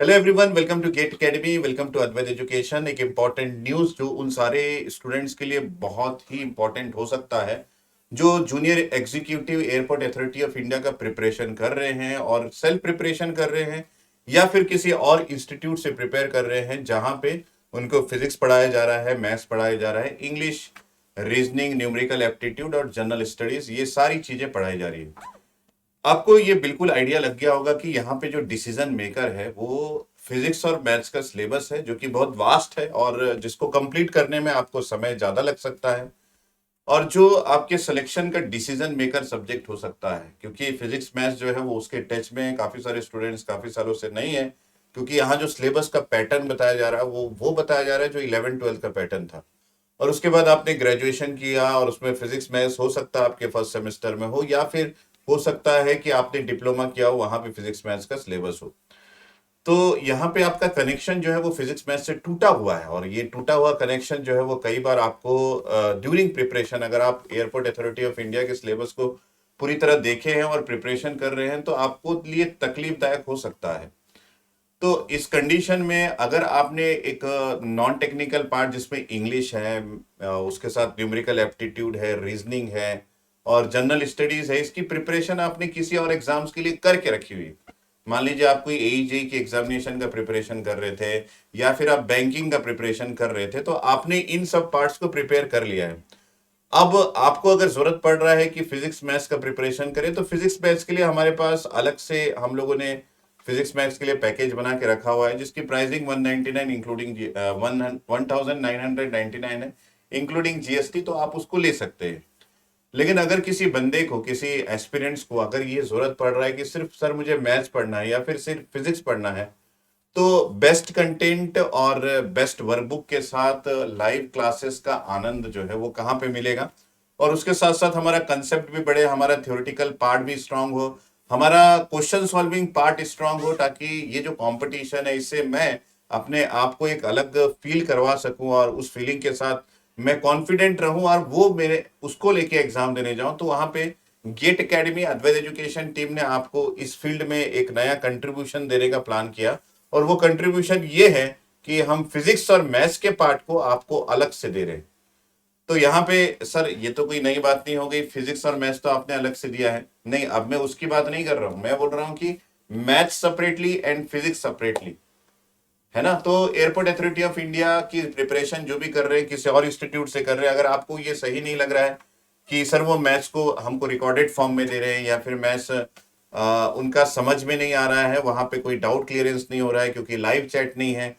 Hello everyone, welcome to GATE Academy, welcome to Advait Education. एक important news जो उन सारे स्टूडेंट्स के लिए बहुत ही इम्पॉर्टेंट हो सकता है जो junior executive airport authority of India का प्रिपरेशन कर रहे हैं और सेल्फ प्रिपरेशन कर रहे हैं या फिर किसी और इंस्टीट्यूट से प्रिपेयर कर रहे हैं जहां पे उनको फिजिक्स पढ़ाया जा रहा है, मैथ्स पढ़ाया जा रहा है, इंग्लिश, रीजनिंग, न्यूमेरिकल एप्टीट्यूड और जनरल स्टडीज, ये सारी चीजें पढ़ाई जा रही है। आपको ये बिल्कुल आइडिया लग गया होगा कि यहाँ पे जो डिसीजन मेकर है वो फिजिक्स और मैथ्स का सिलेबस है जो कि बहुत वास्ट है और जिसको कंप्लीट करने में आपको समय ज्यादा लग सकता है और जो आपके सिलेक्शन का डिसीजन मेकर सब्जेक्ट हो सकता है, क्योंकि फिजिक्स मैथ्स जो है वो उसके टच में काफी सारे स्टूडेंट्स काफी सालों से नहीं है। क्योंकि यहाँ जो सिलेबस का पैटर्न बताया जा रहा है वो बताया जा रहा है जो 11th-12th का पैटर्न था। और उसके बाद आपने ग्रेजुएशन किया और उसमें फिजिक्स मैथ्स हो सकता है आपके फर्स्ट सेमेस्टर में हो, या फिर हो सकता है कि आपने डिप्लोमा किया हो, वहां पे फिजिक्स मैथ्स का सिलेबस हो। तो यहाँ पे आपका कनेक्शन जो है वो फिजिक्स मैथ्स से टूटा हुआ है और ये टूटा हुआ कनेक्शन जो है वो कई बार आपको ड्यूरिंग प्रिपरेशन, अगर आप एयरपोर्ट अथॉरिटी ऑफ इंडिया के सिलेबस को पूरी तरह देखे हैं और प्रिपरेशन कर रहे हैं तो आपको लिए तकलीफदायक हो सकता है। तो इस कंडीशन में अगर आपने एक नॉन टेक्निकल पार्ट जिसमें इंग्लिश है, उसके साथ न्यूमेरिकल एप्टीट्यूड है, रीजनिंग है और जनरल स्टडीज है, इसकी प्रिपरेशन आपने किसी और एग्जाम्स के लिए करके रखी हुई। मान लीजिए आप कोई एईजेई के एग्जामिनेशन का प्रिपरेशन कर रहे थे या फिर आप बैंकिंग का प्रिपरेशन कर रहे थे, तो आपने इन सब पार्ट्स को प्रिपेयर कर लिया है। अब आपको अगर जरूरत पड़ रहा है कि फिजिक्स मैथ्स का प्रिपरेशन करें तो फिजिक्स मैथ्स के लिए हमारे पास अलग से हम लोगों ने फिजिक्स मैथ्स के लिए पैकेज बना के रखा हुआ है जिसकी प्राइसिंग 199 इंक्लूडिंग 1999 है, इंक्लूडिंग जीएसटी। तो आप उसको ले सकते हैं। लेकिन अगर किसी बंदे को, किसी एस्पिरेंट्स को अगर ये जरूरत पड़ रहा है कि सिर्फ सर मुझे मैथ्स पढ़ना है या फिर सिर्फ फिजिक्स पढ़ना है, तो बेस्ट कंटेंट और बेस्ट वर्कबुक के साथ लाइव क्लासेस का आनंद जो है वो कहाँ पे मिलेगा, और उसके साथ साथ हमारा कंसेप्ट भी बढ़े, हमारा थ्योरेटिकल पार्ट भी स्ट्रांग हो, हमारा क्वेश्चन सॉल्विंग पार्ट स्ट्रांग हो, ताकि ये जो कंपटीशन है इससे मैं अपने आप को एक अलग फील करवा सकूं और उस फीलिंग के साथ मैं कॉन्फिडेंट रहूं और वो मेरे उसको लेके एग्जाम देने जाऊं। तो वहां पे गेट एकेडमी अद्वैत एजुकेशन टीम ने आपको इस फील्ड में एक नया कंट्रीब्यूशन देने का प्लान किया और वो कंट्रीब्यूशन ये है कि हम फिजिक्स और मैथ्स के पार्ट को आपको अलग से दे रहे हैं। तो यहाँ पे सर ये तो कोई नई बात नहीं हो गई, फिजिक्स और मैथ्स तो आपने अलग से दिया है। नहीं, अब मैं उसकी बात नहीं कर रहा हूं, मैं बोल रहा हूं कि maths separately and physics separately, है ना। तो एयरपोर्ट अथॉरिटी ऑफ इंडिया की प्रिपरेशन जो भी कर रहे हैं किसी और इंस्टीट्यूट से कर रहे हैं, अगर आपको ये सही नहीं लग रहा है कि सर वो मैथ्स को हमको रिकॉर्डेड फॉर्म में दे रहे हैं या फिर मैथ्स उनका समझ में नहीं आ रहा है, वहां पे कोई डाउट क्लियरेंस नहीं हो रहा है क्योंकि लाइव चैट नहीं है,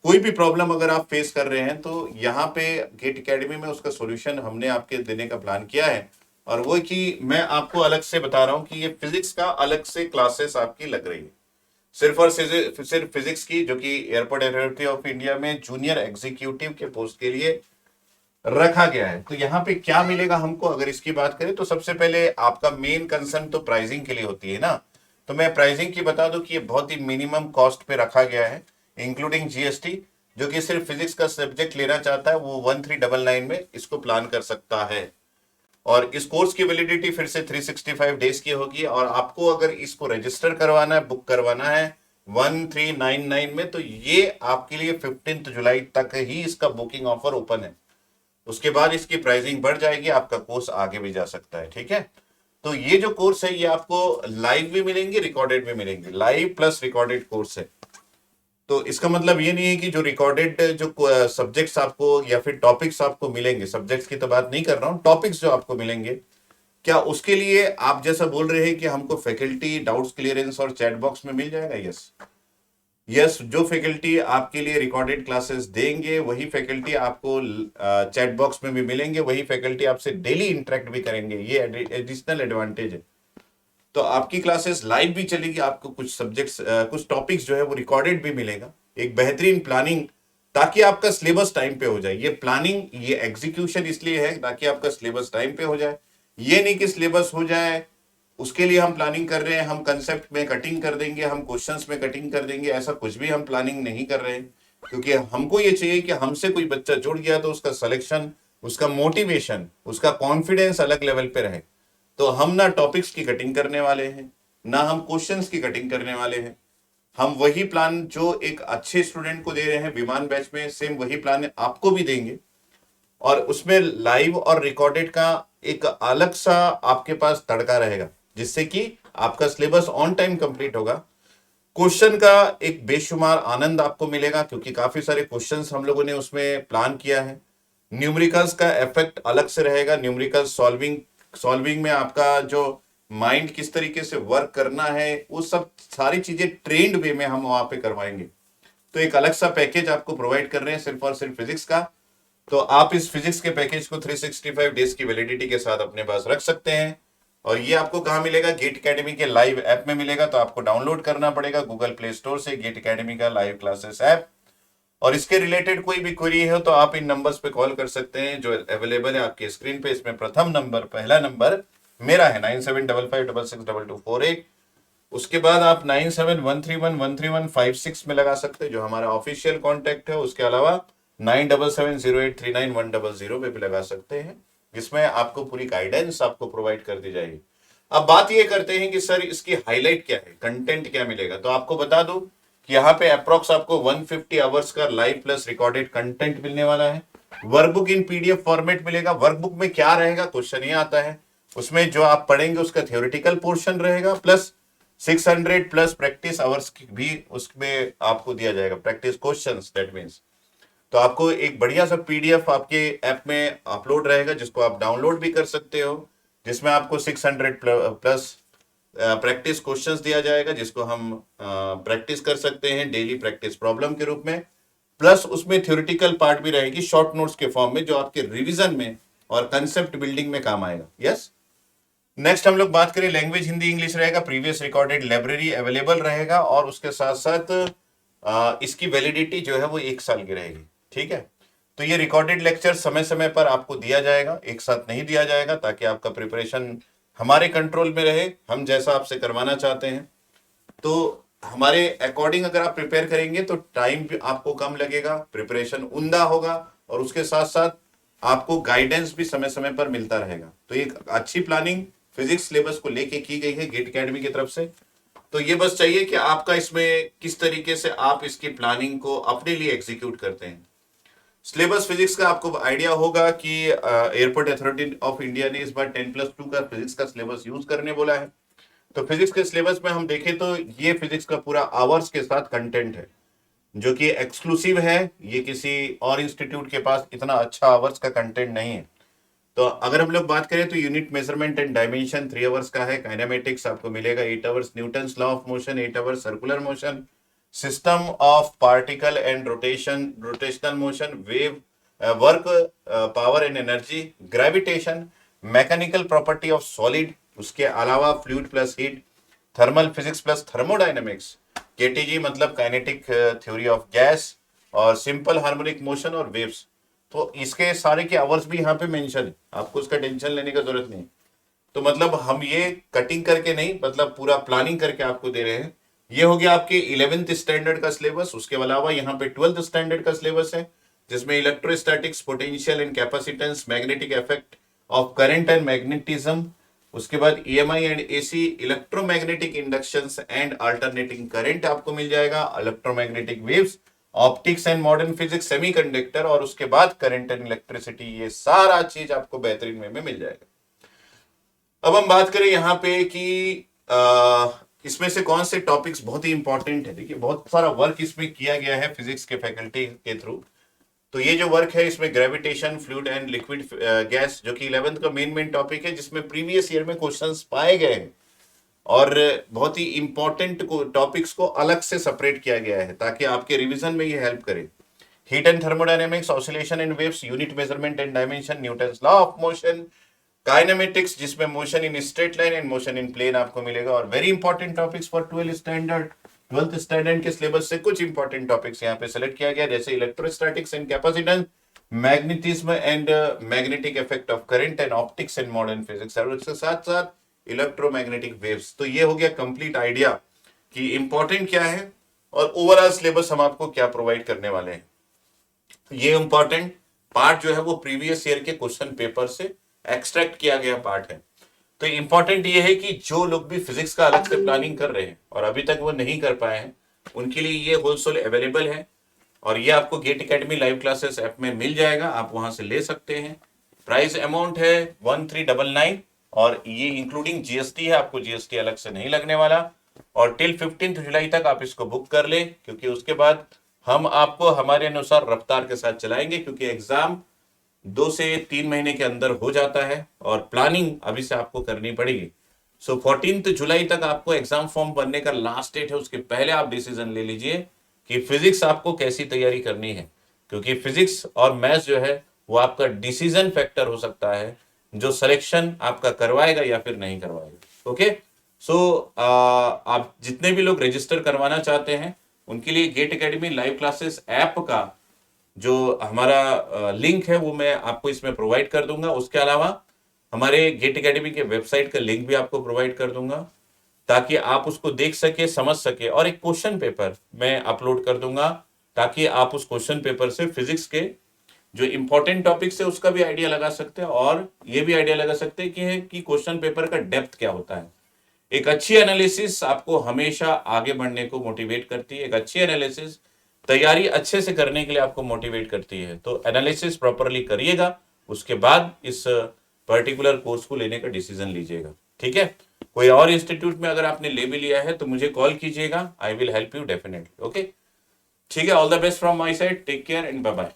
कोई भी प्रॉब्लम अगर आप फेस कर रहे हैं तो यहाँ पे गेट एकेडमी में उसका सॉल्यूशन हमने आपके देने का प्लान किया है। और वो कि मैं आपको अलग से बता रहा हूँ कि ये फिजिक्स का अलग से क्लासेस आपकी लग रही है, सिर्फ और सिर्फ फिजिक्स की, जो कि एयरपोर्ट अथॉरिटी ऑफ इंडिया में जूनियर एग्जीक्यूटिव के पोस्ट के लिए रखा गया है। तो यहाँ पे क्या मिलेगा हमको, अगर इसकी बात करें तो सबसे पहले आपका मेन कंसर्न तो प्राइसिंग के लिए होती है ना। तो मैं प्राइसिंग की बता दूं कि ये बहुत ही मिनिमम कॉस्ट पे रखा गया है, इंक्लूडिंग जीएसटी। जो कि सिर्फ फिजिक्स का सब्जेक्ट लेना चाहता है वो 1399 में इसको प्लान कर सकता है। और इस कोर्स की वैलिडिटी फिर से 365 डेज की होगी और आपको अगर इसको रजिस्टर करवाना है, बुक करवाना है 1399 में, तो ये आपके लिए 15 जुलाई तक ही इसका बुकिंग ऑफर ओपन है। उसके बाद इसकी प्राइसिंग बढ़ जाएगी, आपका कोर्स आगे भी जा सकता है, ठीक है। तो ये जो कोर्स है ये आपको लाइव भी मिलेंगे, रिकॉर्डेड भी मिलेंगे, लाइव प्लस रिकॉर्डेड कोर्स है। तो इसका मतलब ये नहीं है कि जो रिकॉर्डेड जो सब्जेक्ट्स आपको या फिर टॉपिक्स आपको मिलेंगे, सब्जेक्ट्स की तो बात नहीं कर रहा हूं, टॉपिक्स जो आपको मिलेंगे, क्या उसके लिए आप जैसा बोल रहे हैं कि हमको फैकल्टी डाउट्स क्लियरेंस और चैट बॉक्स में मिल जाएगा? यस, यस, जो फैकल्टी आपके लिए रिकॉर्डेड क्लासेस देंगे वही फैकल्टी आपको चैट बॉक्स में भी मिलेंगे, वही फैकल्टी आपसे डेली इंटरेक्ट भी करेंगे, ये एडिशनल एडवांटेज है। तो आपकी क्लासेस लाइव भी चलेगी, आपको कुछ सब्जेक्ट्स कुछ टॉपिक्स जो है वो रिकॉर्डेड भी मिलेगा, एक बेहतरीन प्लानिंग, ताकि आपका सिलेबस टाइम पे हो जाए। ये प्लानिंग, ये एग्जीक्यूशन इसलिए है ताकि आपका सिलेबस टाइम पे हो जाए। ये नहीं कि सिलेबस हो जाए उसके लिए हम प्लानिंग कर रहे हैं, हम कंसेप्ट में कटिंग कर देंगे, हम क्वेश्चंस में कटिंग कर देंगे, ऐसा कुछ भी हम प्लानिंग नहीं कर रहे हैं। क्योंकि हमको ये चाहिए कि हमसे कोई बच्चा जुड़ गया तो उसका सिलेक्शन, उसका मोटिवेशन, उसका कॉन्फिडेंस अलग लेवल पे रहे। तो हम ना टॉपिक्स की कटिंग करने वाले हैं, ना हम क्वेश्चंस की कटिंग करने वाले हैं। हम वही प्लान जो एक अच्छे स्टूडेंट को दे रहे हैं विमान बैच में, सेम वही प्लान आपको भी देंगे, और उसमें लाइव और रिकॉर्डेड का एक अलग सा आपके पास तड़का रहेगा, जिससे कि आपका सिलेबस ऑन टाइम कंप्लीट होगा। क्वेश्चन का एक बेशुमार आनंद आपको मिलेगा, क्योंकि काफी सारे क्वेश्चंस हम लोगों ने उसमें प्लान किया है। न्यूमेरिकल्स का इफेक्ट अलग से रहेगा। न्यूमेरिकल सॉल्विंग में आपका जो माइंड किस तरीके से वर्क करना है, वो सब सारी चीजें ट्रेंड वे में हम वहां पे करवाएंगे। तो एक अलग सा पैकेज आपको प्रोवाइड कर रहे हैं सिर्फ और सिर्फ फिजिक्स का। तो आप इस फिजिक्स के पैकेज को 365 डेज की वैलिडिटी के साथ अपने पास रख सकते हैं। और ये आपको कहाँ मिलेगा? गेट एकेडमी के लाइव ऐप में मिलेगा। तो आपको डाउनलोड करना पड़ेगा गूगल प्ले स्टोर से गेट एकेडमी का लाइव क्लासेस ऐप। और इसके रिलेटेड कोई भी क्वेरी हो तो आप इन नंबर्स पे कॉल कर सकते हैं जो अवेलेबल है आपके स्क्रीन पे। इसमें पहला नंबर मेरा है 9755662248। उसके बाद आप 9713113156 में लगा सकते हैं जो हमारा ऑफिशियल कॉन्टेक्ट है। उसके अलावा 9770839100 पे भी लगा सकते हैं, जिसमें आपको पूरी गाइडेंस आपको प्रोवाइड कर दी जाएगी। अब बात ये करते हैं कि सर इसकी हाईलाइट क्या है, कंटेंट क्या मिलेगा। तो आपको बता दूं कि यहाँ पे अप्रोक्स आपको 150 आवर्स का लाइव प्लस रिकॉर्डेड कंटेंट मिलने वाला है। वर्कबुक इन पीडीएफ फॉर्मेट मिलेगा। वर्कबुक में क्या रहेगा, क्वेश्चन ये आता है, उसमें जो आप पढ़ेंगे उसका थ्योरेटिकल पोर्शन रहेगा, प्लस 600 प्लस प्रैक्टिस आवर्स भी उसमें आपको दिया जाएगा, प्रैक्टिस क्वेश्चंस दैट मींस। तो आपको एक बढ़िया सा पीडीएफ आपके ऐप में अपलोड रहेगा, जिसको आप डाउनलोड भी कर सकते हो, जिसमें आपको 600 प्लस प्रैक्टिस क्वेश्चंस दिया जाएगा, जिसको हम प्रैक्टिस कर सकते हैं डेली प्रैक्टिस प्रॉब्लम के रूप में। प्लस उसमें थ्योरेटिकल पार्ट भी रहेगी शॉर्ट नोट्स के फॉर्म में, जो आपके रिवीजन में और कंसेप्ट बिल्डिंग में काम आएगा। यस। नेक्स्ट हम लोग बात करें, लैंग्वेज हिंदी इंग्लिश रहेगा। प्रीवियस रिकॉर्डेड लाइब्रेरी अवेलेबल रहेगा, और उसके साथ साथ इसकी वैलिडिटी जो है वो 1 साल की रहेगी। ठीक है। तो ये रिकॉर्डेड लेक्चर समय समय पर आपको दिया जाएगा, एक साथ नहीं दिया जाएगा, ताकि आपका प्रिपरेशन हमारे कंट्रोल में रहे, हम जैसा आपसे करवाना चाहते हैं। तो हमारे अकॉर्डिंग अगर आप प्रिपेयर करेंगे तो टाइम भी आपको कम लगेगा, प्रिपरेशन उम्दा होगा, और उसके साथ साथ आपको गाइडेंस भी समय समय पर मिलता रहेगा। तो एक अच्छी प्लानिंग फिजिक्स सिलेबस को लेके की गई है गेट एकेडमी की तरफ से। तो ये बस चाहिए कि आपका इसमें किस तरीके से आप इसकी प्लानिंग को अपने लिए एग्जीक्यूट करते हैं। सिलेबस फिजिक्स का आपको आइडिया होगा कि एयरपोर्ट अथॉरिटी ऑफ इंडिया ने इस बार 10+2 का फिजिक्स का सिलेबस यूज करने बोला है। तो फिजिक्स के सिलेबस में हम देखें तो ये फिजिक्स का पूरा आवर्स के साथ कंटेंट है, जो कि एक्सक्लूसिव है। ये किसी और इंस्टीट्यूट के पास इतना अच्छा आवर्स का कंटेंट नहीं है। तो अगर हम लोग बात करें तो unit measurement and dimension 3 hours का है। काइनेमेटिक्स आपको मिलेगा 8 hours. Newton's law of motion 8 hours. Circular motion, system of particle and rotational motion, wave work, power and energy, gravitation, mechanical property of solid, उसके अलावा fluid plus heat, thermal physics plus thermodynamics, KTG मतलब kinetic theory of gas, और simple harmonic motion और waves. तो इसके सारे के hours भी यहाँ पे मेंशन है, आपको उसका टेंशन लेने का जरूरत नहीं। तो मतलब हम ये कटिंग करके नहीं, मतलब पूरा प्लानिंग करके आपको दे रहे हैं। ये हो गया आपके 11th स्टैंडर्ड का सिलेबस। उसके अलावा यहाँ पे 12th स्टैंडर्ड का सिलेबस है, जिसमें electrostatics, potential and capacitance, magnetic effect of current and magnetism, उसके बाद EMI and AC, electromagnetic inductions and alternating current आपको मिल जाएगा, electromagnetic waves, optics and modern physics, semiconductor, और उसके बाद करंट एंड इलेक्ट्रिसिटी। ये सारा चीज आपको बेहतरीन वे में मिल जाएगा। अब हम बात करें यहाँ पे कि इसमें से कौन से टॉपिक्स बहुत ही इंपॉर्टेंट है। देखिए बहुत सारा वर्क इसमें किया गया है फिजिक्स के फैकल्टी के थ्रू। तो ये जो वर्क है इसमें gravitation, fluid and liquid gas, जो कि 11th का मेन टॉपिक है, जिसमें प्रीवियस ईयर में क्वेश्चंस पाए गए हैं, और बहुत ही इंपॉर्टेंट टॉपिक्स को अलग से सेपरेट किया गया है ताकि आपके रिवीजन में ये हेल्प करे। Heat and thermodynamics, oscillation and waves, unit measurement and dimension, Newton's law of motion, kinematics जिसमें motion in straight line and motion in plane आपको मिलेगा। और very important topics for 12th standard के syllabus से कुछ important topics यहाँ पे select किया गया, जैसे electrostatics and capacitance, magnetism and magnetic effect of current and optics and modern physics, और उसके साथ साथ इलेक्ट्रोमैग्नेटिक वेव्स। तो ये हो गया कंप्लीट आइडिया कि इंपॉर्टेंट क्या है और ओवरऑल सिलेबस हम आपको क्या प्रोवाइड करने वाले हैं। ये इंपॉर्टेंट पार्ट जो है वो प्रीवियस ईयर के क्वेश्चन पेपर से एक्सट्रैक्ट किया गया पार्ट है। तो इंपॉर्टेंट ये है कि जो लोग भी फिजिक्स का अलग से प्लानिंग कर रहे हैं और अभी तक वो नहीं कर पाए हैं, उनके लिए ये होलसेल अवेलेबल है और ये आपको GATE Academy live classes app में मिल जाएगा, आप वहां से ले सकते हैं। प्राइस अमाउंट है 1399 और ये इंक्लूडिंग जीएसटी है, आपको जीएसटी अलग से नहीं लगने वाला। और टिल 15 जुलाई तक आप इसको बुक कर ले, क्योंकि उसके बाद हम आपको हमारे अनुसार रफ्तार के साथ चलाएंगे, क्योंकि एग्जाम 2 से 3 महीने के अंदर हो जाता है और प्लानिंग अभी से आपको करनी पड़ेगी। सो 14 जुलाई तक आपको एग्जाम फॉर्म भरने का लास्ट डेट है, उसके पहले आप डिसीजन ले लीजिए कि फिजिक्स आपको कैसी तैयारी करनी है, क्योंकि फिजिक्स और मैथ्स जो है वो आपका डिसीजन फैक्टर हो सकता है जो सिलेक्शन आपका करवाएगा या फिर नहीं करवाएगा। ओके, सो आप जितने भी लोग रजिस्टर करवाना चाहते हैं उनके लिए GATE Academy live classes app का जो हमारा लिंक है वो मैं आपको इसमें प्रोवाइड कर दूंगा। उसके अलावा हमारे गेट एकेडमी के वेबसाइट का लिंक भी आपको प्रोवाइड कर दूंगा, ताकि आप उसको देख सके, समझ सके। और एक क्वेश्चन पेपर मैं अपलोड कर दूंगा, ताकि आप उस क्वेश्चन पेपर से फिजिक्स के जो इंपॉर्टेंट टॉपिक्स है उसका भी आइडिया लगा सकते हैं और ये भी आइडिया लगा सकते हैं कि क्वेश्चन पेपर का डेप्थ क्या होता है। एक अच्छी एनालिसिस आपको हमेशा आगे बढ़ने को मोटिवेट करती है। एक अच्छी एनालिसिस तैयारी अच्छे से करने के लिए आपको मोटिवेट करती है। तो एनालिसिस प्रॉपरली करिएगा, उसके बाद इस पर्टिकुलर कोर्स को लेने का डिसीजन लीजिएगा। ठीक है, कोई और इंस्टीट्यूट में अगर आपने ले भी लिया है तो मुझे कॉल कीजिएगा, I will help you definitely. Okay, ठीक है, all the best from my side, take care and bye bye.